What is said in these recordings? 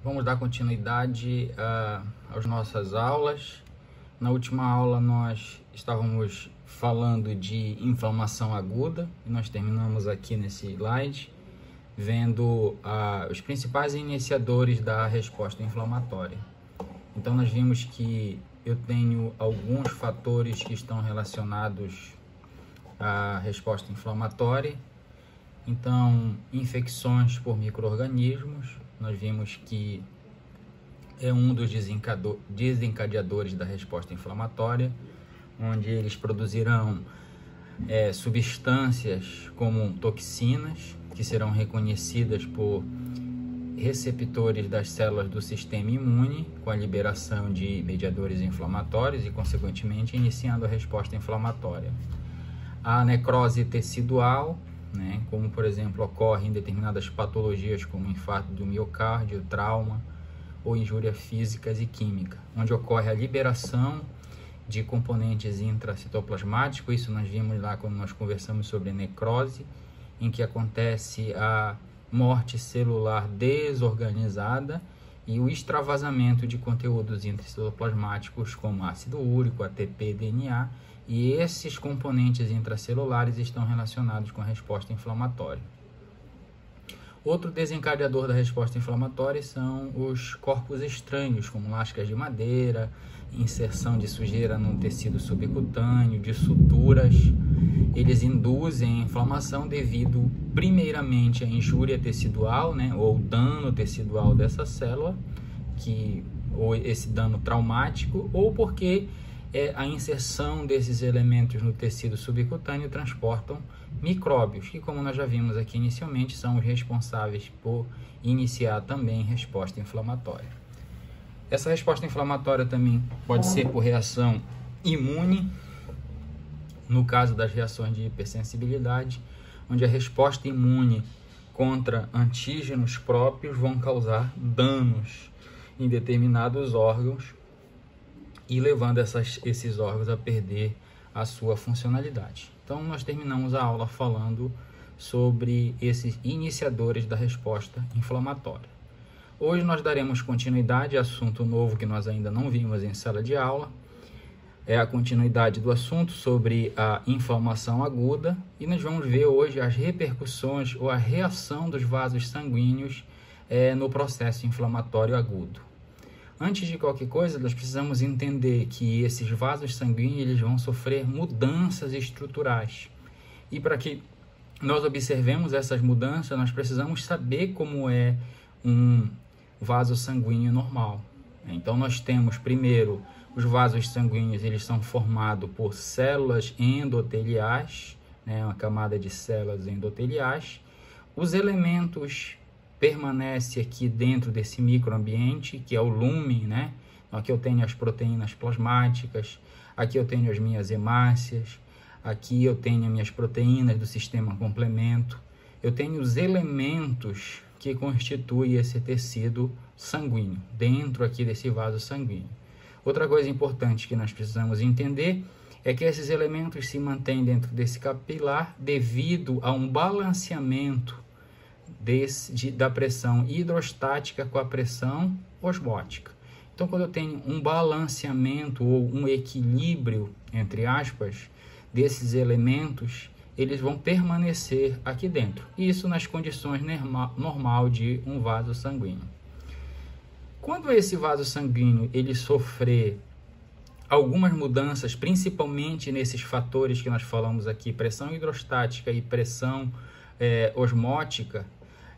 Vamos dar continuidade às nossas aulas. Na última aula nós estávamos falando de inflamação aguda e nós terminamos aqui nesse slide vendo os principais iniciadores da resposta inflamatória. Então nós vimos que eu tenho alguns fatores que estão relacionados à resposta inflamatória. Então, infecções por micro-organismos, nós vimos que é um dos desencadeadores da resposta inflamatória, onde eles produzirão substâncias como toxinas, que serão reconhecidas por receptores das células do sistema imune, com a liberação de mediadores inflamatórios e, consequentemente, iniciando a resposta inflamatória. A necrose tecidual, como por exemplo ocorre em determinadas patologias como infarto do miocárdio, trauma ou injúria físicas e química, onde ocorre a liberação de componentes intracitoplasmáticos. Isso nós vimos lá quando nós conversamos sobre necrose, em que acontece a morte celular desorganizada e o extravasamento de conteúdos intracitoplasmáticos como ácido úrico, ATP, DNA, e esses componentes intracelulares estão relacionados com a resposta inflamatória. Outro desencadeador da resposta inflamatória são os corpos estranhos, como lascas de madeira, inserção de sujeira no tecido subcutâneo, de suturas. Eles induzem a inflamação devido, primeiramente, à injúria tecidual, ou dano tecidual dessa célula, ou esse dano traumático, ou porque a inserção desses elementos no tecido subcutâneo transportam micróbios, que, como nós já vimos aqui inicialmente, são os responsáveis por iniciar também resposta inflamatória. Essa resposta inflamatória também pode ser por reação imune, no caso das reações de hipersensibilidade, onde a resposta imune contra antígenos próprios vão causar danos em determinados órgãos e levando esses órgãos a perder a sua funcionalidade. Então, nós terminamos a aula falando sobre esses iniciadores da resposta inflamatória. Hoje nós daremos continuidade a assunto novo que nós ainda não vimos em sala de aula. É a continuidade do assunto sobre a inflamação aguda e nós vamos ver hoje as repercussões ou a reação dos vasos sanguíneos no processo inflamatório agudo. Antes de qualquer coisa, nós precisamos entender que esses vasos sanguíneos eles vão sofrer mudanças estruturais. E para que nós observemos essas mudanças, nós precisamos saber como é um vaso sanguíneo normal. Então, nós temos, primeiro, os vasos sanguíneos, eles são formados por células endoteliais, uma camada de células endoteliais. Os elementos permanece aqui dentro desse microambiente, que é o lumen, Então, aqui eu tenho as proteínas plasmáticas, aqui eu tenho as minhas hemácias, aqui eu tenho as minhas proteínas do sistema complemento, eu tenho os elementos que constituem esse tecido sanguíneo, dentro aqui desse vaso sanguíneo. Outra coisa importante que nós precisamos entender é que esses elementos se mantêm dentro desse capilar devido a um balanceamento da pressão hidrostática com a pressão osmótica. Então, quando eu tenho um balanceamento ou um equilíbrio, entre aspas, desses elementos, eles vão permanecer aqui dentro. Isso nas condições normal de um vaso sanguíneo. Quando esse vaso sanguíneo ele sofrer algumas mudanças, principalmente nesses fatores que nós falamos aqui, pressão hidrostática e pressão osmótica,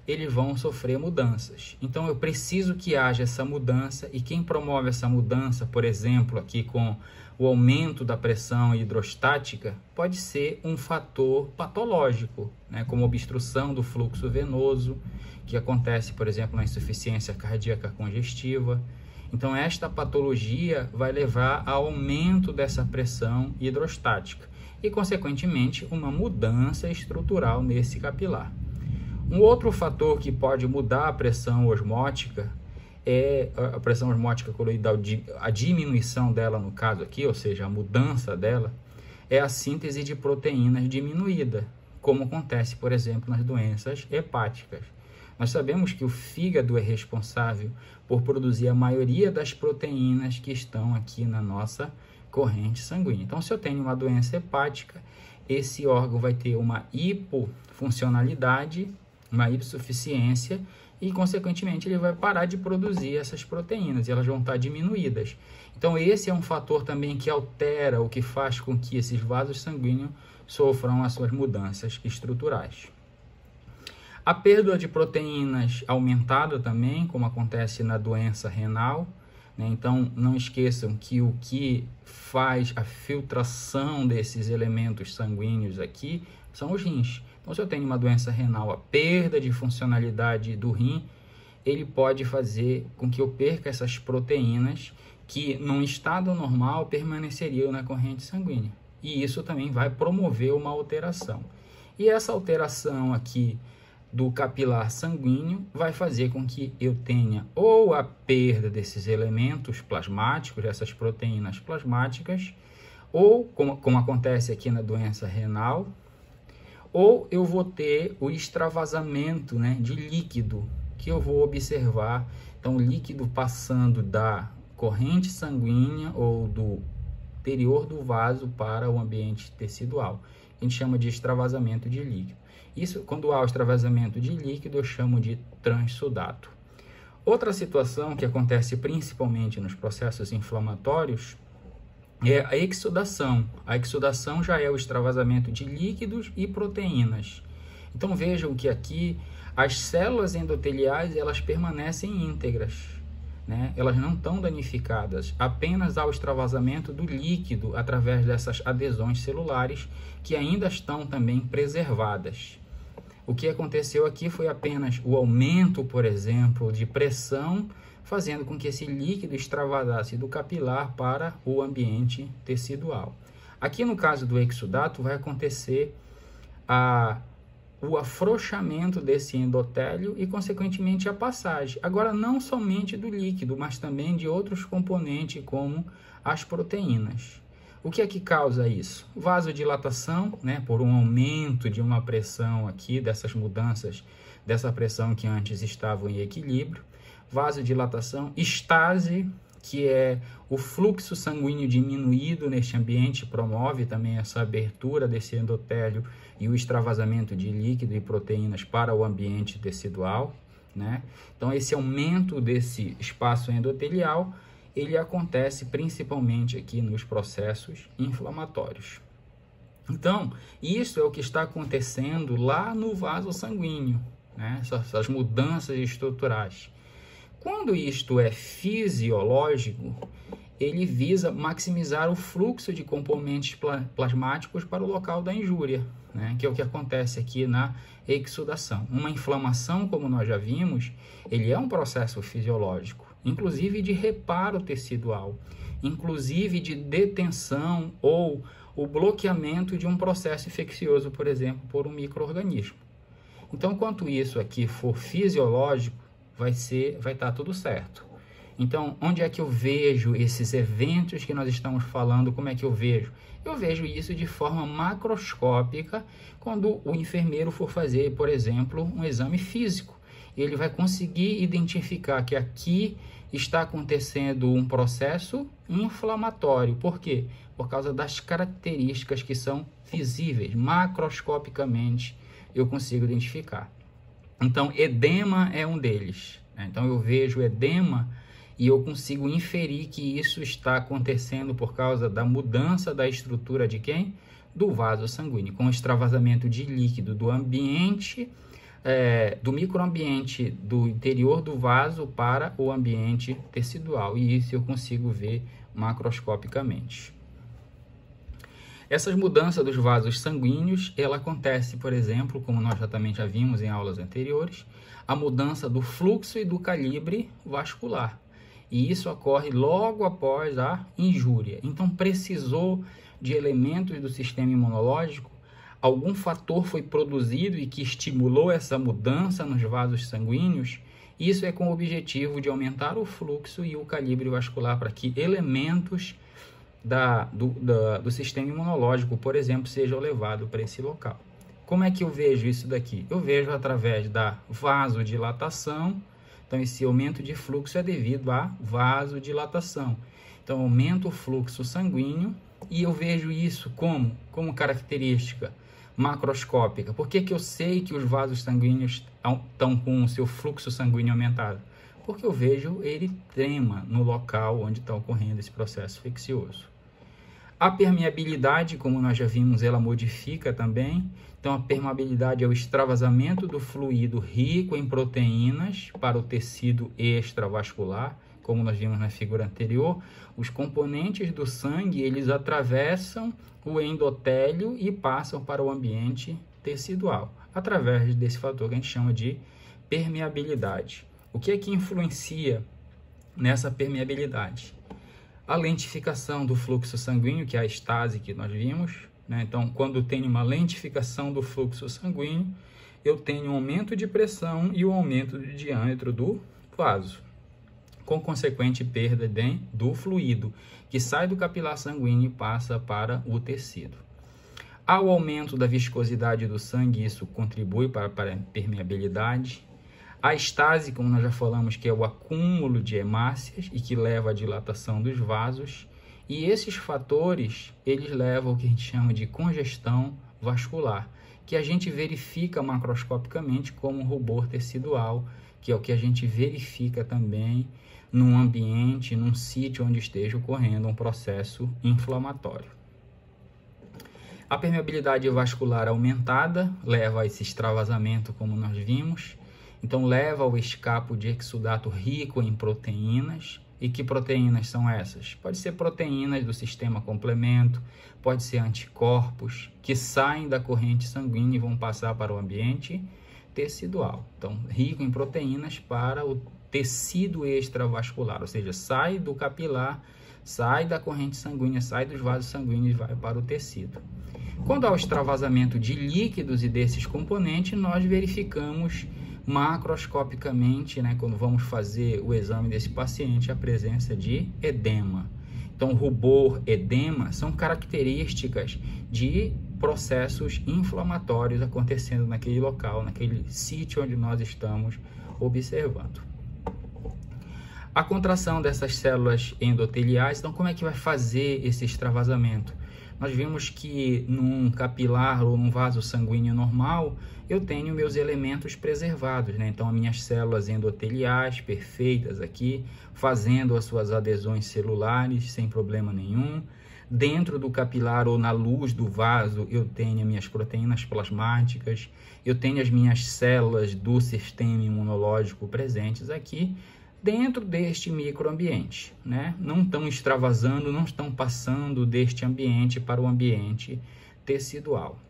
eles vão sofrer mudanças. Então, eu preciso que haja essa mudança, e quem promove essa mudança, por exemplo, aqui com o aumento da pressão hidrostática, pode ser um fator patológico, como obstrução do fluxo venoso, que acontece, por exemplo, na insuficiência cardíaca congestiva. Então, esta patologia vai levar ao aumento dessa pressão hidrostática e, consequentemente, uma mudança estrutural nesse capilar. Um outro fator que pode mudar a pressão osmótica é a pressão osmótica coloidal, a diminuição dela no caso aqui, ou seja, a mudança dela, é a síntese de proteínas diminuída, como acontece, por exemplo, nas doenças hepáticas. Nós sabemos que o fígado é responsável por produzir a maioria das proteínas que estão aqui na nossa corrente sanguínea. Então, se eu tenho uma doença hepática, esse órgão vai ter uma hipofuncionalidade, uma hipossuficiência, e, consequentemente, ele vai parar de produzir essas proteínas, e elas vão estar diminuídas. Então, esse é um fator também que altera, o que faz com que esses vasos sanguíneos sofram as suas mudanças estruturais. A perda de proteínas aumentada também, como acontece na doença renal, né? Então, não esqueçam que o que faz a filtração desses elementos sanguíneos aqui são os rins. Então, se eu tenho uma doença renal, a perda de funcionalidade do rim, ele pode fazer com que eu perca essas proteínas que, num estado normal, permaneceriam na corrente sanguínea. E isso também vai promover uma alteração. E essa alteração aqui do capilar sanguíneo vai fazer com que eu tenha ou a perda desses elementos plasmáticos, dessas proteínas plasmáticas, ou, como acontece aqui na doença renal, ou eu vou ter o extravasamento, né, de líquido, que eu vou observar. Então, o líquido passando da corrente sanguínea ou do interior do vaso para o ambiente tecidual. A gente chama de extravasamento de líquido. Isso, quando há o extravasamento de líquido, eu chamo de transsudato. Outra situação que acontece principalmente nos processos inflamatórios é a exsudação. A exsudação já é o extravasamento de líquidos e proteínas. Então vejam que aqui as células endoteliais elas permanecem íntegras, né? Elas não estão danificadas, apenas há o extravasamento do líquido através dessas adesões celulares que ainda estão também preservadas. O que aconteceu aqui foi apenas o aumento, por exemplo, de pressão, fazendo com que esse líquido extravasasse do capilar para o ambiente tecidual. Aqui no caso do exudato vai acontecer o afrouxamento desse endotélio e, consequentemente, a passagem. Agora, não somente do líquido, mas também de outros componentes, como as proteínas. O que é que causa isso? Vasodilatação, né, por um aumento de uma pressão aqui, dessas mudanças, dessa pressão que antes estavam em equilíbrio. Vasodilatação, estase, que é o fluxo sanguíneo diminuído neste ambiente, promove também essa abertura desse endotélio e o extravasamento de líquido e proteínas para o ambiente tecidual, né? Então, esse aumento desse espaço endotelial, ele acontece principalmente aqui nos processos inflamatórios. Então, isso é o que está acontecendo lá no vaso sanguíneo, né? Essas mudanças estruturais. Quando isto é fisiológico, ele visa maximizar o fluxo de componentes plasmáticos para o local da injúria, né? Que é o que acontece aqui na exudação. Uma inflamação, como nós já vimos, ele é um processo fisiológico, inclusive de reparo tecidual, inclusive de detenção ou o bloqueamento de um processo infeccioso, por exemplo, por um micro-organismo. Então, enquanto isso aqui for fisiológico, vai estar tudo certo. Então, onde é que eu vejo esses eventos que nós estamos falando? Como é que eu vejo? Eu vejo isso de forma macroscópica quando o enfermeiro for fazer, por exemplo, um exame físico. Ele vai conseguir identificar que aqui está acontecendo um processo inflamatório. Por quê? Por causa das características que são visíveis, macroscopicamente eu consigo identificar. Então, edema é um deles, né? Então, eu vejo edema e eu consigo inferir que isso está acontecendo por causa da mudança da estrutura de quem? Do vaso sanguíneo, com extravasamento de líquido do ambiente, do microambiente do interior do vaso para o ambiente tecidual. E isso eu consigo ver macroscopicamente. Essas mudanças dos vasos sanguíneos, ela acontece, por exemplo, como nós também já vimos em aulas anteriores, a mudança do fluxo e do calibre vascular. E isso ocorre logo após a injúria. Então, precisou de elementos do sistema imunológico, algum fator foi produzido e que estimulou essa mudança nos vasos sanguíneos. Isso é com o objetivo de aumentar o fluxo e o calibre vascular para que elementos do sistema imunológico, por exemplo, sejam levados para esse local. Como é que eu vejo isso daqui? Eu vejo através da vasodilatação. Então, esse aumento de fluxo é devido à vasodilatação. Então, aumenta o fluxo sanguíneo e eu vejo isso como característica macroscópica. Por que eu sei que os vasos sanguíneos estão com o seu fluxo sanguíneo aumentado? Porque eu vejo eritema no local onde está ocorrendo esse processo infeccioso. A permeabilidade, como nós já vimos, ela modifica também. Então, a permeabilidade é o extravasamento do fluido rico em proteínas para o tecido extravascular. Como nós vimos na figura anterior, os componentes do sangue, eles atravessam o endotélio e passam para o ambiente tecidual, através desse fator que a gente chama de permeabilidade. O que é que influencia nessa permeabilidade? A lentificação do fluxo sanguíneo, que é a estase que nós vimos, né? Então, quando tem uma lentificação do fluxo sanguíneo, eu tenho um aumento de pressão e um aumento de diâmetro do vaso, com consequente perda do fluido, que sai do capilar sanguíneo e passa para o tecido. Ao aumento da viscosidade do sangue, isso contribui para a permeabilidade. A estase, como nós já falamos, que é o acúmulo de hemácias e que leva à dilatação dos vasos. E esses fatores, eles levam ao que a gente chama de congestão vascular, que a gente verifica macroscopicamente como rubor tecidual, que é o que a gente verifica também num ambiente, num sítio onde esteja ocorrendo um processo inflamatório. A permeabilidade vascular aumentada leva a esse extravasamento, como nós vimos. Então, leva ao escapo de exudato rico em proteínas. E que proteínas são essas? Pode ser proteínas do sistema complemento, pode ser anticorpos que saem da corrente sanguínea e vão passar para o ambiente tecidual. Então, rico em proteínas para o tecido extravascular, ou seja, sai do capilar, sai da corrente sanguínea, sai dos vasos sanguíneos e vai para o tecido. Quando há o extravasamento de líquidos e desses componentes, nós verificamos macroscopicamente, né, quando vamos fazer o exame desse paciente, a presença de edema. Então, rubor, edema são características de processos inflamatórios acontecendo naquele local, naquele sítio onde nós estamos observando. A contração dessas células endoteliais, então como é que vai fazer esse extravasamento? Nós vimos que num capilar ou num vaso sanguíneo normal, eu tenho meus elementos preservados, né? Então, as minhas células endoteliais perfeitas aqui, fazendo as suas adesões celulares sem problema nenhum. Dentro do capilar ou na luz do vaso, eu tenho as minhas proteínas plasmáticas, eu tenho as minhas células do sistema imunológico presentes aqui, dentro deste microambiente, né? Não estão extravasando, não estão passando deste ambiente para o ambiente tecidual.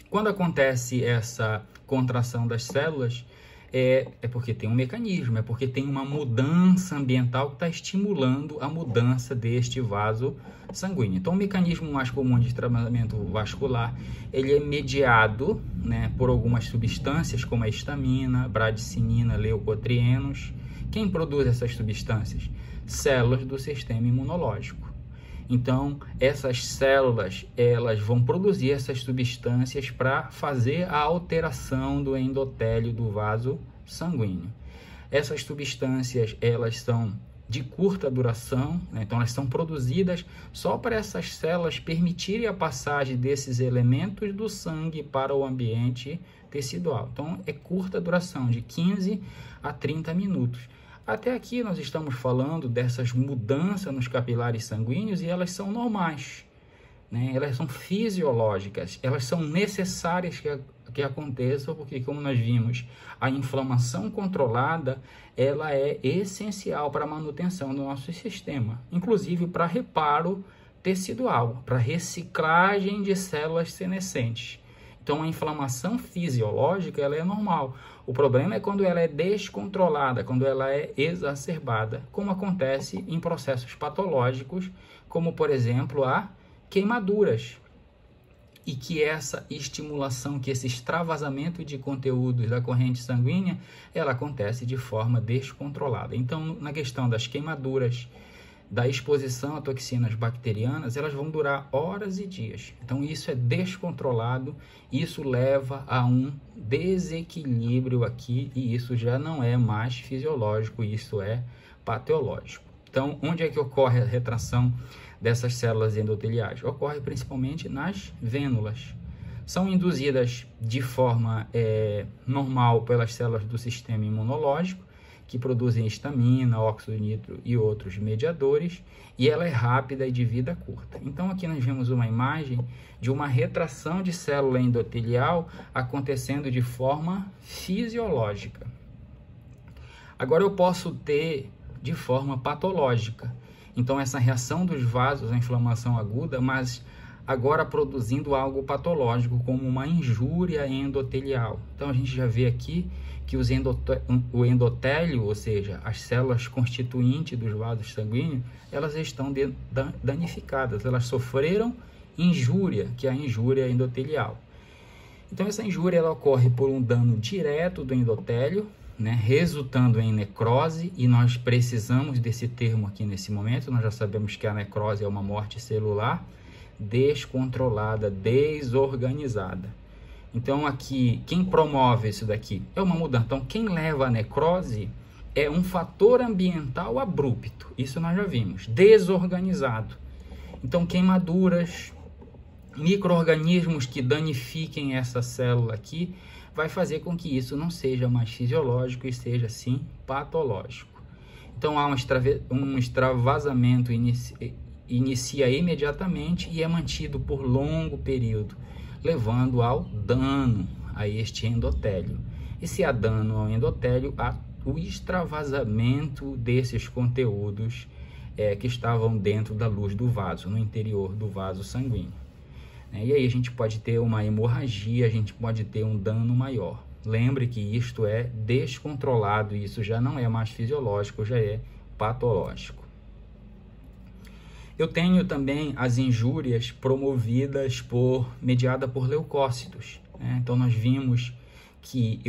Quando acontece essa contração das células, é porque tem um mecanismo, é porque tem uma mudança ambiental que está estimulando a mudança deste vaso sanguíneo. Então, o mecanismo mais comum de extravasamento vascular, ele é mediado, né, por algumas substâncias, como a histamina, bradicinina, leucotrienos. Quem produz essas substâncias? Células do sistema imunológico. Então, essas células, elas vão produzir essas substâncias para fazer a alteração do endotélio do vaso sanguíneo. Essas substâncias, elas são de curta duração, né? Então elas são produzidas só para essas células permitirem a passagem desses elementos do sangue para o ambiente tecidual. Então, é curta duração, de 15 a 30 minutos. Até aqui nós estamos falando dessas mudanças nos capilares sanguíneos e elas são normais, né? Elas são fisiológicas, elas são necessárias que aconteçam, porque, como nós vimos, a inflamação controlada, ela é essencial para a manutenção do nosso sistema, inclusive para reparo tecidual, para reciclagem de células senescentes. Então, a inflamação fisiológica, ela é normal. O problema é quando ela é descontrolada, quando ela é exacerbada, como acontece em processos patológicos, como, por exemplo, a queimaduras. E que essa estimulação, que esse extravasamento de conteúdos da corrente sanguínea, ela acontece de forma descontrolada. Então, na questão das queimaduras, da exposição a toxinas bacterianas, elas vão durar horas e dias. Então isso é descontrolado, isso leva a um desequilíbrio aqui e isso já não é mais fisiológico, isso é patológico. Então, onde é que ocorre a retração dessas células endoteliais? Ocorre principalmente nas vênulas. São induzidas de forma normal pelas células do sistema imunológico, que produzem histamina, óxido nítrico e outros mediadores, e ela é rápida e de vida curta. Então, aqui nós vemos uma imagem de uma retração de célula endotelial acontecendo de forma fisiológica. Agora, eu posso ter de forma patológica. Então, essa reação dos vasos, a inflamação aguda, mas agora produzindo algo patológico, como uma injúria endotelial. Então, a gente já vê aqui que o endotélio, ou seja, as células constituintes dos vasos sanguíneos, elas estão danificadas, elas sofreram injúria, que é a injúria endotelial. Então, essa injúria ela ocorre por um dano direto do endotélio, né, resultando em necrose, e nós precisamos desse termo aqui nesse momento. Nós já sabemos que a necrose é uma morte celular descontrolada, desorganizada. Então aqui, quem promove isso daqui é uma mudança. Então quem leva a necrose é um fator ambiental abrupto, isso nós já vimos, desorganizado. Então queimaduras, micro-organismos que danifiquem essa célula aqui, vai fazer com que isso não seja mais fisiológico e seja sim patológico. Então há um extravasamento inicia imediatamente e é mantido por longo período, levando ao dano a este endotélio. E se há dano ao endotélio, há o extravasamento desses conteúdos que estavam dentro da luz do vaso, no interior do vaso sanguíneo. E aí a gente pode ter uma hemorragia, a gente pode ter um dano maior. Lembre que isto é descontrolado, isso já não é mais fisiológico, já é patológico. Eu tenho também as injúrias promovidas mediada por leucócitos. Então nós vimos que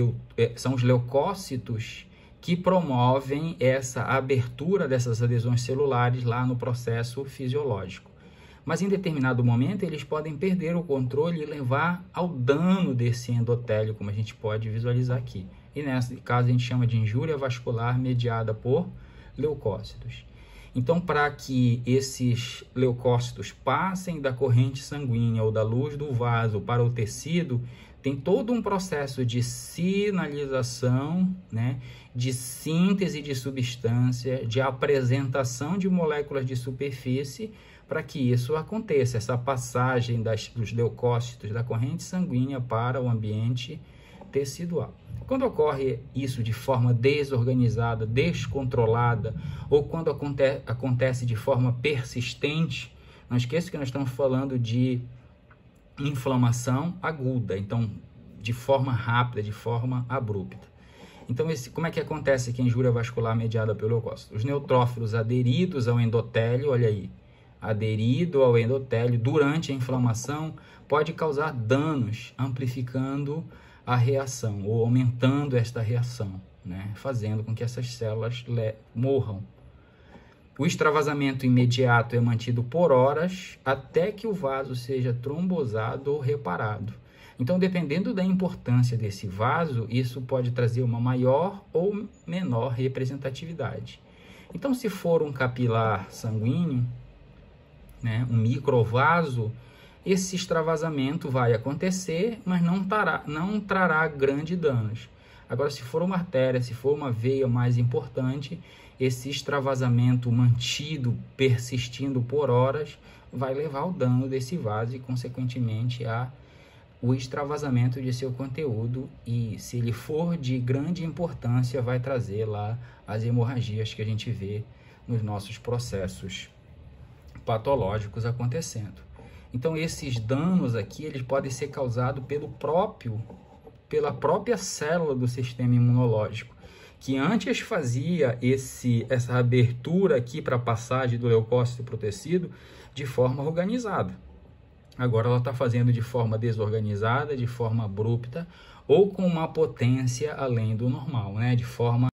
são os leucócitos que promovem essa abertura dessas adesões celulares lá no processo fisiológico. Mas em determinado momento eles podem perder o controle e levar ao dano desse endotélio, como a gente pode visualizar aqui. E nesse caso a gente chama de injúria vascular mediada por leucócitos. Então, para que esses leucócitos passem da corrente sanguínea ou da luz do vaso para o tecido, tem todo um processo de sinalização, né, de síntese de substância, de apresentação de moléculas de superfície, para que isso aconteça, essa passagem dos leucócitos da corrente sanguínea para o ambiente tecidual. Quando ocorre isso de forma desorganizada, descontrolada, ou quando acontece de forma persistente, não esqueça que nós estamos falando de inflamação aguda, então de forma rápida, de forma abrupta. Então, como é que acontece aqui a injúria vascular mediada pelo leucócito? Os neutrófilos aderidos ao endotélio, olha aí, aderido ao endotélio durante a inflamação, pode causar danos, amplificando a reação ou aumentando esta reação, né? Fazendo com que essas células morram. O extravasamento imediato é mantido por horas até que o vaso seja trombosado ou reparado. Então, dependendo da importância desse vaso, isso pode trazer uma maior ou menor representatividade. Então, se for um capilar sanguíneo, né, um microvaso, esse extravasamento vai acontecer, mas não trará grandes danos. Agora, se for uma artéria, se for uma veia mais importante, esse extravasamento mantido, persistindo por horas, vai levar ao dano desse vaso e, consequentemente, o extravasamento de seu conteúdo. E, se ele for de grande importância, vai trazer lá as hemorragias que a gente vê nos nossos processos patológicos acontecendo. Então, esses danos aqui, eles podem ser causados pela própria célula do sistema imunológico, que antes fazia essa abertura aqui para a passagem do leucócito para o tecido de forma organizada. Agora ela está fazendo de forma desorganizada, de forma abrupta, ou com uma potência além do normal, né? De forma